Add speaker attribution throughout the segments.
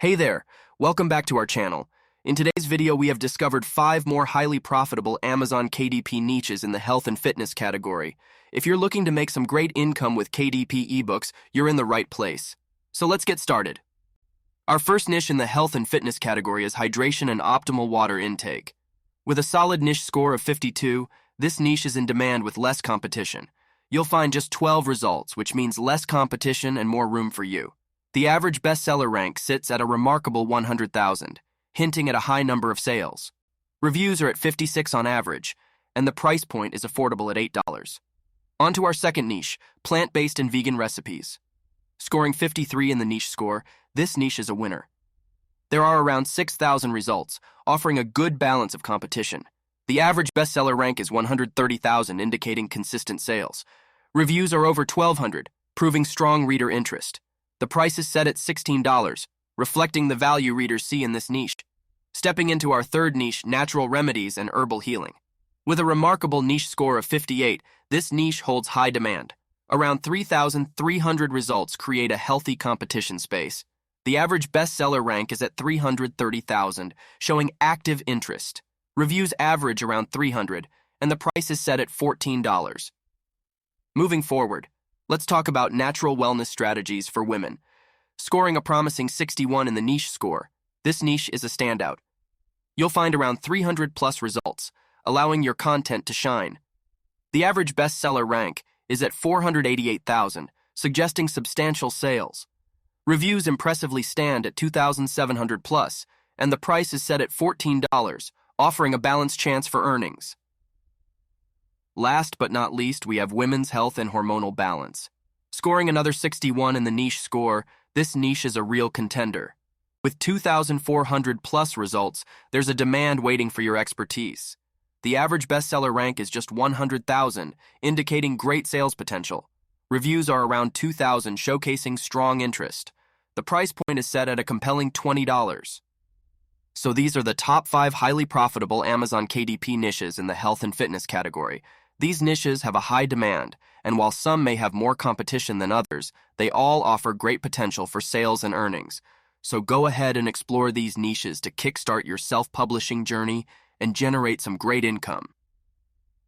Speaker 1: Hey there, welcome back to our channel. In today's video, we have discovered 5 more highly profitable Amazon KDP niches in the health and fitness category. If you're looking to make some great income with KDP ebooks, you're in the right place. So let's get started. Our first niche in the health and fitness category is hydration and optimal water intake. With a solid niche score of 52, this niche is in demand with less competition. You'll find just 12 results, which means less competition and more room for you. The average bestseller rank sits at a remarkable 100,000, hinting at a high number of sales. Reviews are at 56 on average, and the price point is affordable at $8. On to our second niche, plant-based and vegan recipes. Scoring 53 in the niche score, this niche is a winner. There are around 6,000 results, offering a good balance of competition. The average bestseller rank is 130,000, indicating consistent sales. Reviews are over 1,200, proving strong reader interest. The price is set at $16, reflecting the value readers see in this niche. Stepping into our third niche, natural remedies and herbal healing. With a remarkable niche score of 58, this niche holds high demand. Around 3,300 results create a healthy competition space. The average bestseller rank is at 330,000, showing active interest. Reviews average around 300, and the price is set at $14. Moving forward, let's talk about natural wellness strategies for women. Scoring a promising 61 in the niche score, this niche is a standout. You'll find around 300 plus results, allowing your content to shine. The average bestseller rank is at 488,000, suggesting substantial sales. Reviews impressively stand at 2,700 plus, and the price is set at $14, offering a balanced chance for earnings. Last but not least, we have women's health and hormonal balance. Scoring another 61 in the niche score, this niche is a real contender. With 2,400 plus results, there's a demand waiting for your expertise. The average bestseller rank is just 100,000, indicating great sales potential. Reviews are around 2,000, showcasing strong interest. The price point is set at a compelling $20. So these are the top 5 highly profitable Amazon KDP niches in the health and fitness category. These niches have a high demand, and while some may have more competition than others, they all offer great potential for sales and earnings. So go ahead and explore these niches to kickstart your self-publishing journey and generate some great income.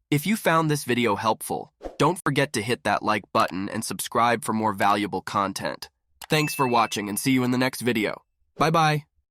Speaker 1: If you found this video helpful, don't forget to hit that like button and subscribe for more valuable content. Thanks for watching and see you in the next video. Bye-bye.